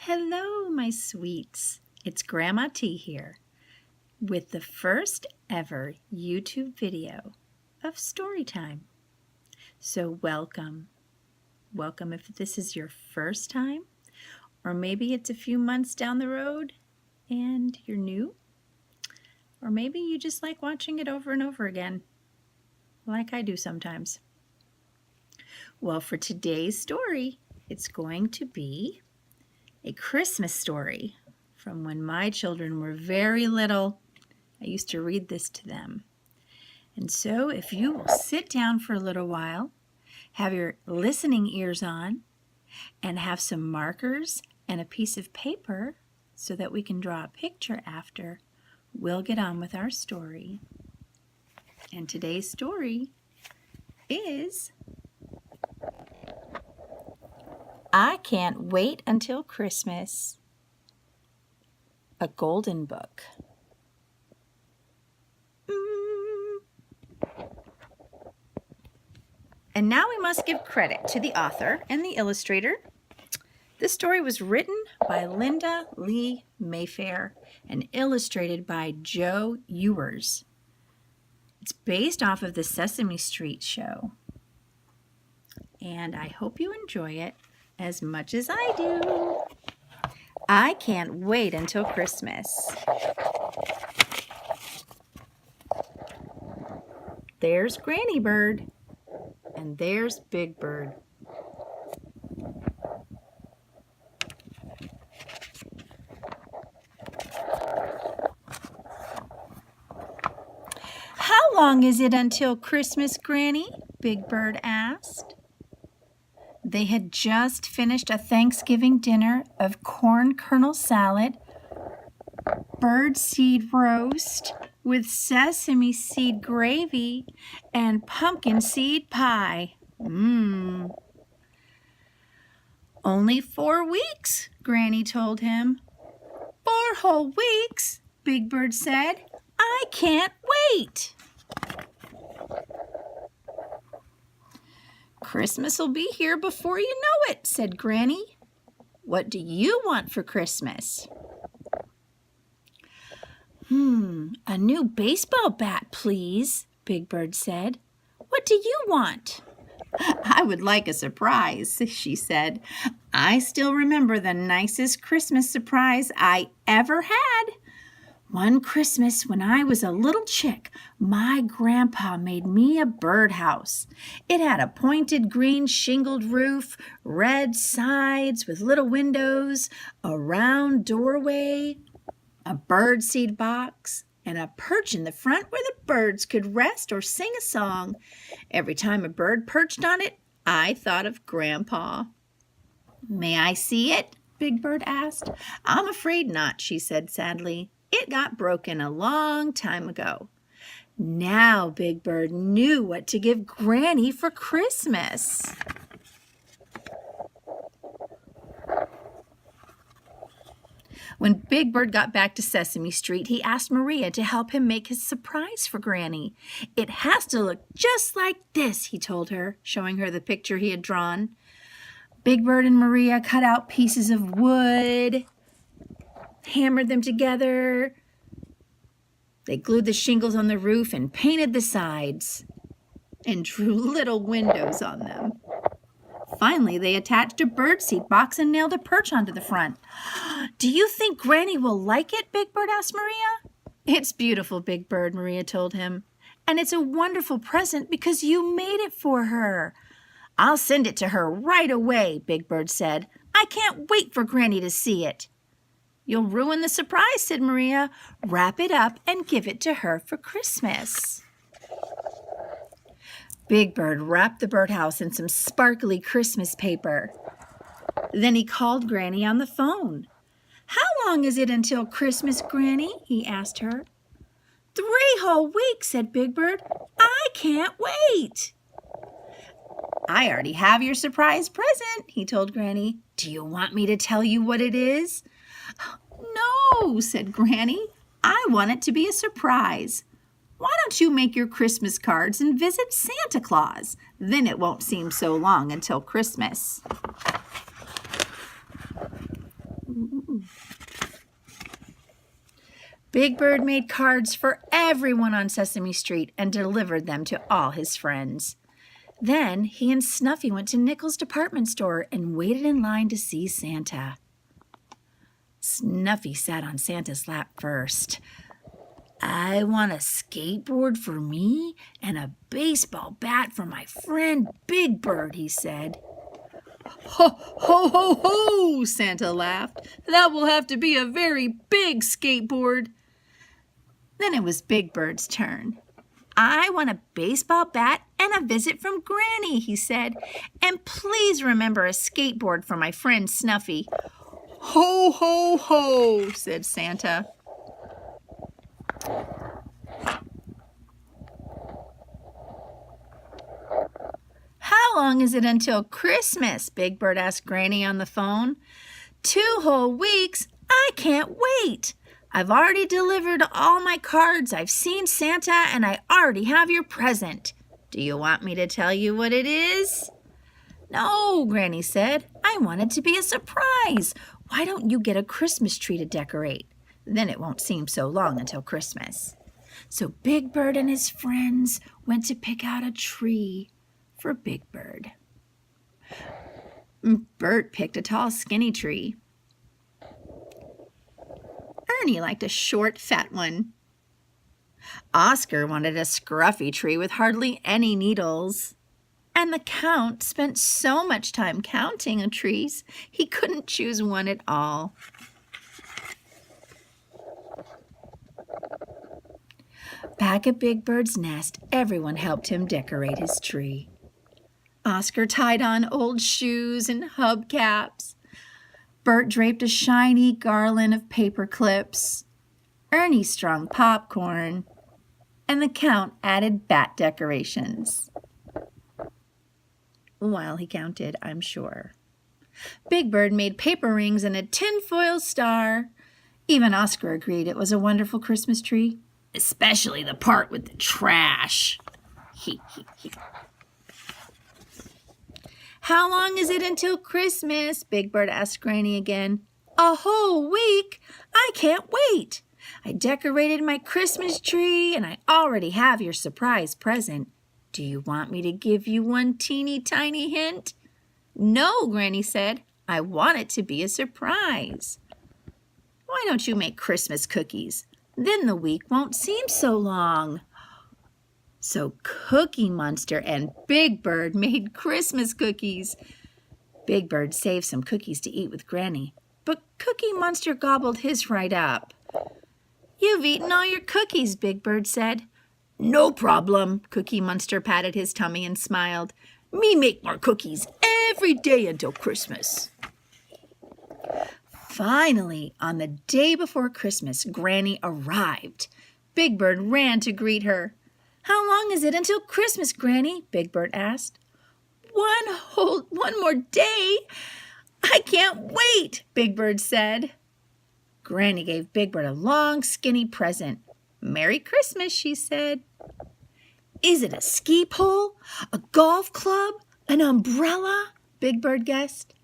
Hello, my sweets. It's Grandma T here with the first ever YouTube video of Storytime. So welcome. Welcome if this is your first time, or maybe it's a few months down the road and you're new, or maybe you just like watching it over and over again, like I do sometimes. Well, for today's story, it's going to be a Christmas story from when my children were very little. I used to read this to them. And so if you will sit down for a little while, have your listening ears on, and have some markers and a piece of paper so that we can draw a picture after, we'll get on with our story. And today's story is I Can't Wait Until Christmas, a golden book. And now we must give credit to the author and the illustrator. This story was written by Linda Lee Mayfair and illustrated by Joe Ewers. It's based off of the Sesame Street show. And I hope you enjoy it as much as I do. I can't wait until Christmas. There's Granny Bird, and there's Big Bird. How long is it until Christmas, Granny? Big Bird asked. They had just finished a Thanksgiving dinner of corn kernel salad, bird seed roast with sesame seed gravy, and pumpkin seed pie. Only 4 weeks, Granny told him. 4 whole weeks, Big Bird said. I can't wait. Christmas will be here before you know it, said Granny. What do you want for Christmas? A new baseball bat, please, Big Bird said. What do you want? I would like a surprise, she said. I still remember the nicest Christmas surprise I ever had. One Christmas when I was a little chick, my grandpa made me a birdhouse. It had a pointed green shingled roof, red sides with little windows, a round doorway, a birdseed box, and a perch in the front where the birds could rest or sing a song. Every time a bird perched on it, I thought of Grandpa. May I see it? Big Bird asked. I'm afraid not, she said sadly. It got broken a long time ago. Now Big Bird knew what to give Granny for Christmas. When Big Bird got back to Sesame Street, he asked Maria to help him make his surprise for Granny. It has to look just like this, he told her, showing her the picture he had drawn. Big Bird and Maria cut out pieces of wood, hammered them together. They glued the shingles on the roof and painted the sides and drew little windows on them. Finally, they attached a birdseed box and nailed a perch onto the front. Do you think Granny will like it? Big Bird asked Maria. It's beautiful, Big Bird, Maria told him. And it's a wonderful present because you made it for her. I'll send it to her right away, Big Bird said. I can't wait for Granny to see it. You'll ruin the surprise, said Maria. Wrap it up and give it to her for Christmas. Big Bird wrapped the birdhouse in some sparkly Christmas paper. Then he called Granny on the phone. How long is it until Christmas, Granny? He asked her. 3 whole weeks, said Big Bird. I can't wait. I already have your surprise present, he told Granny. Do you want me to tell you what it is? No, said Granny. I want it to be a surprise. Why don't you make your Christmas cards and visit Santa Claus? Then it won't seem so long until Christmas. Big Bird made cards for everyone on Sesame Street and delivered them to all his friends. Then he and Snuffy went to Nickel's department store and waited in line to see Santa. Snuffy sat on Santa's lap first. "I want a skateboard for me and a baseball bat for my friend Big Bird," he said. "Ho, ho, ho, ho," Santa laughed. "That will have to be a very big skateboard." Then it was Big Bird's turn. "I want a baseball bat and a visit from Granny," he said. "And please remember a skateboard for my friend Snuffy." "Ho, ho, ho," said Santa. "How long is it until Christmas?" Big Bird asked Granny on the phone. "2 whole weeks. I can't wait. I've already delivered all my cards. I've seen Santa, and I already have your present. Do you want me to tell you what it is?" "No," Granny said. "I want it to be a surprise. Why don't you get a Christmas tree to decorate? Then it won't seem so long until Christmas." So Big Bird and his friends went to pick out a tree for Big Bird. Bert picked a tall, skinny tree. Ernie liked a short, fat one. Oscar wanted a scruffy tree with hardly any needles. And the Count spent so much time counting trees, he couldn't choose one at all. Back at Big Bird's nest, everyone helped him decorate his tree. Oscar tied on old shoes and hubcaps. Bert draped a shiny garland of paper clips. Ernie strung popcorn. And the Count added bat decorations. While he counted, I'm sure. Big Bird made paper rings and a tinfoil star. Even Oscar agreed it was a wonderful Christmas tree. Especially the part with the trash. "How long is it until Christmas?" Big Bird asked Granny again. "A whole week. I can't wait. I decorated my Christmas tree and I already have your surprise present. Do you want me to give you one teeny tiny hint?" "No," Granny said. "I want it to be a surprise." "Why don't you make Christmas cookies? Then the week won't seem so long." So Cookie Monster and Big Bird made Christmas cookies. Big Bird saved some cookies to eat with Granny, but Cookie Monster gobbled his right up. "You've eaten all your cookies," Big Bird said. "No problem." Cookie Monster patted his tummy and smiled. "Me make more cookies every day until Christmas." Finally, on the day before Christmas, Granny arrived. Big Bird ran to greet her. "How long is it until Christmas, Granny?" Big Bird asked. One more day. I can't wait," Big Bird said. Granny gave Big Bird a long, skinny present. "Merry Christmas," she said. "Is it a ski pole, a golf club, an umbrella?" Big Bird guessed.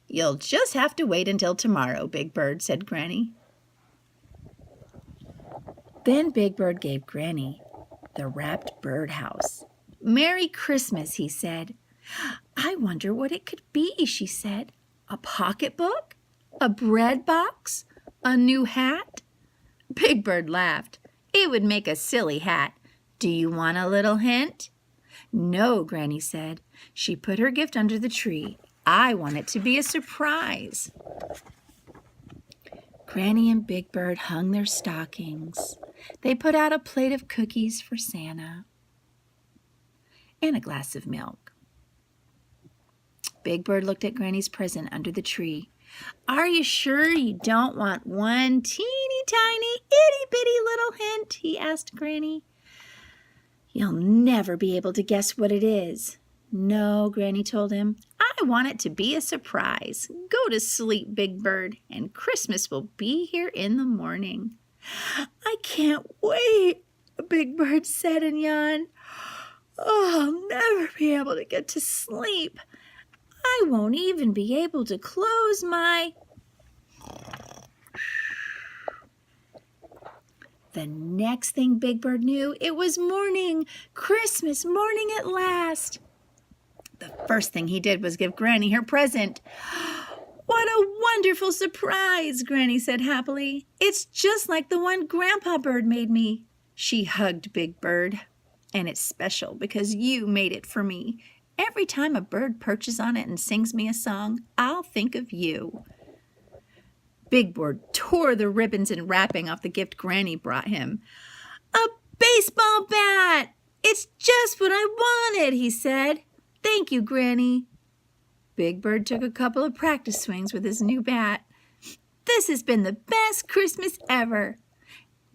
"You'll just have to wait until tomorrow," Big Bird said Granny. Then Big Bird gave Granny the wrapped birdhouse. "Merry Christmas," he said. "I wonder what it could be," she said. "A pocketbook? A bread box? A new hat?" Big Bird laughed. "It would make a silly hat. Do you want a little hint?" "No," Granny said. She put her gift under the tree. "I want it to be a surprise." Granny and Big Bird hung their stockings. They put out a plate of cookies for Santa and a glass of milk. Big Bird looked at Granny's present under the tree. "Are you sure you don't want one teeny tiny itty bitty little hint?" he asked Granny. "You'll never be able to guess what it is." "No," Granny told him. "I want it to be a surprise. Go to sleep, Big Bird, and Christmas will be here in the morning." "I can't wait," Big Bird said and yawned. "Oh, I'll never be able to get to sleep. I won't even be able to close my..." The next thing Big Bird knew, it was morning, Christmas morning at last. The first thing he did was give Granny her present. What a wonderful surprise, Granny said happily. It's just like the one Grandpa Bird made me. She hugged Big Bird. And it's special because you made it for me. Every time a bird perches on it and sings me a song, I'll think of you. Big Bird tore the ribbons and wrapping off the gift Granny brought him. A baseball bat! It's just what I wanted, he said. Thank you, Granny. Big Bird took a couple of practice swings with his new bat. This has been the best Christmas ever.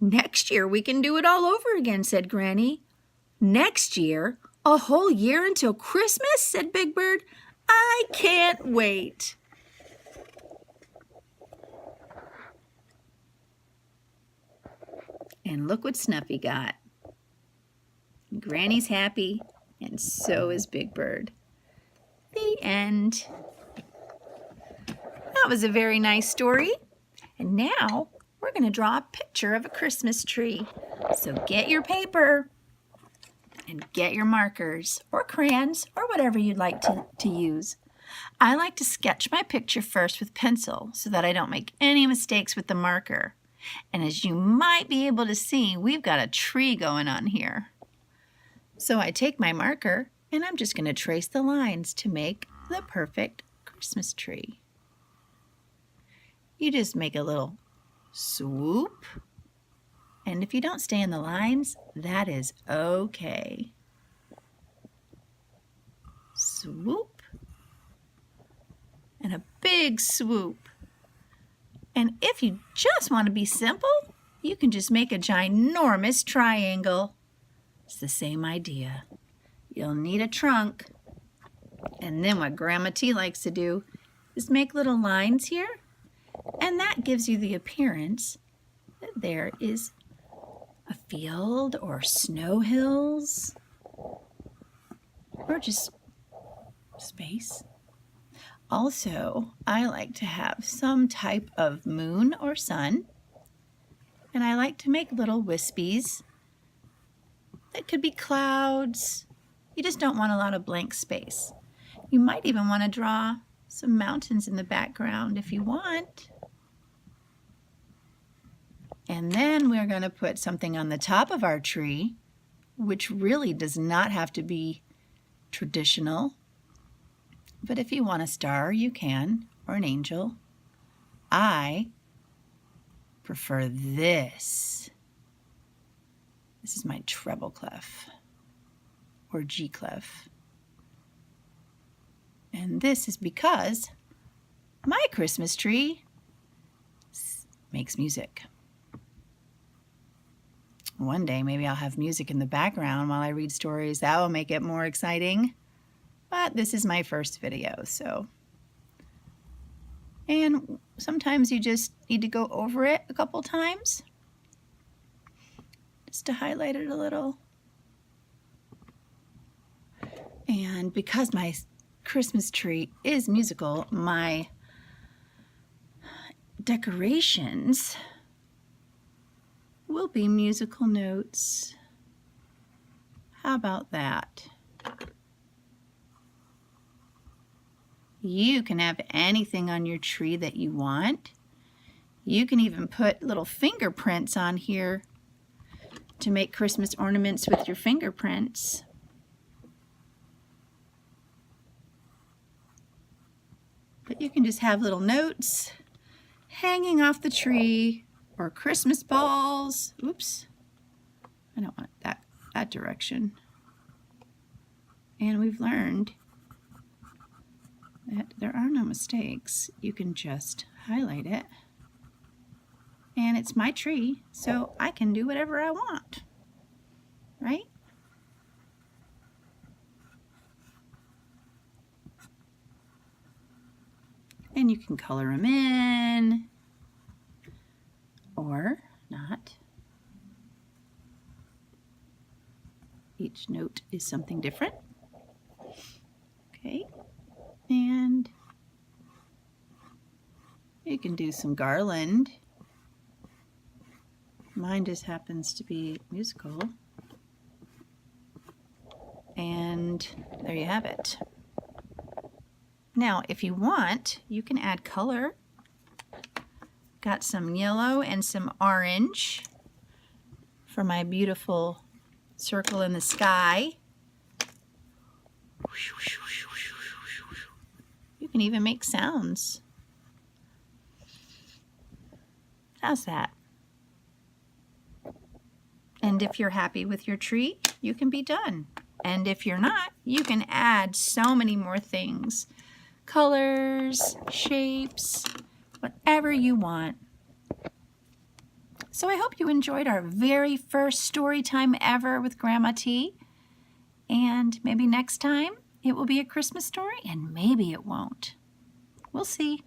Next year we can do it all over again, said Granny. Next year? A whole year until Christmas? Said Big Bird. I can't wait. And look what Snuffy got. Granny's happy, and so is Big Bird. The end. That was a very nice story. And now we're going to draw a picture of a Christmas tree. So get your paper and get your markers or crayons or whatever you'd like to use. I like to sketch my picture first with pencil so that I don't make any mistakes with the marker. And as you might be able to see, we've got a tree going on here. So I take my marker and I'm just going to trace the lines to make the perfect Christmas tree. You just make a little swoop. And if you don't stay in the lines, that is okay. Swoop. And a big swoop. And if you just want to be simple, you can just make a ginormous triangle. It's the same idea. You'll need a trunk. And then what Grandma T likes to do is make little lines here. And that gives you the appearance that there is a field or snow hills or just space. Also, I like to have some type of moon or sun, and I like to make little wispies. That could be clouds. You just don't want a lot of blank space. You might even want to draw some mountains in the background if you want. And then we're going to put something on the top of our tree, which really does not have to be traditional. But if you want a star, you can, or an angel. I prefer this. This is my treble clef, or G clef. And this is because my Christmas tree makes music. One day, maybe I'll have music in the background while I read stories. That will make it more exciting. But this is my first video, so. And sometimes you just need to go over it a couple times just to highlight it a little. And because my Christmas tree is musical, my decorations will be musical notes. How about that? You can have anything on your tree that you want. You can even put little fingerprints on here to make Christmas ornaments with your fingerprints. But you can just have little notes hanging off the tree or Christmas balls. Oops, I don't want that direction. And we've learned that there are no mistakes. You can just highlight it. And it's my tree, so I can do whatever I want, right? And you can color them in or not. Each note is something different. Okay. And you can do some garland. Mine just happens to be musical. And there you have it. Now, if you want, you can add color. Got some yellow and some orange for my beautiful circle in the sky. You can even make sounds. How's that? And if you're happy with your tree, you can be done. And if you're not, you can add so many more things. Colors, shapes, whatever you want. So I hope you enjoyed our very first story time ever with Grandma T. And maybe next time it will be a Christmas story, and maybe it won't. We'll see.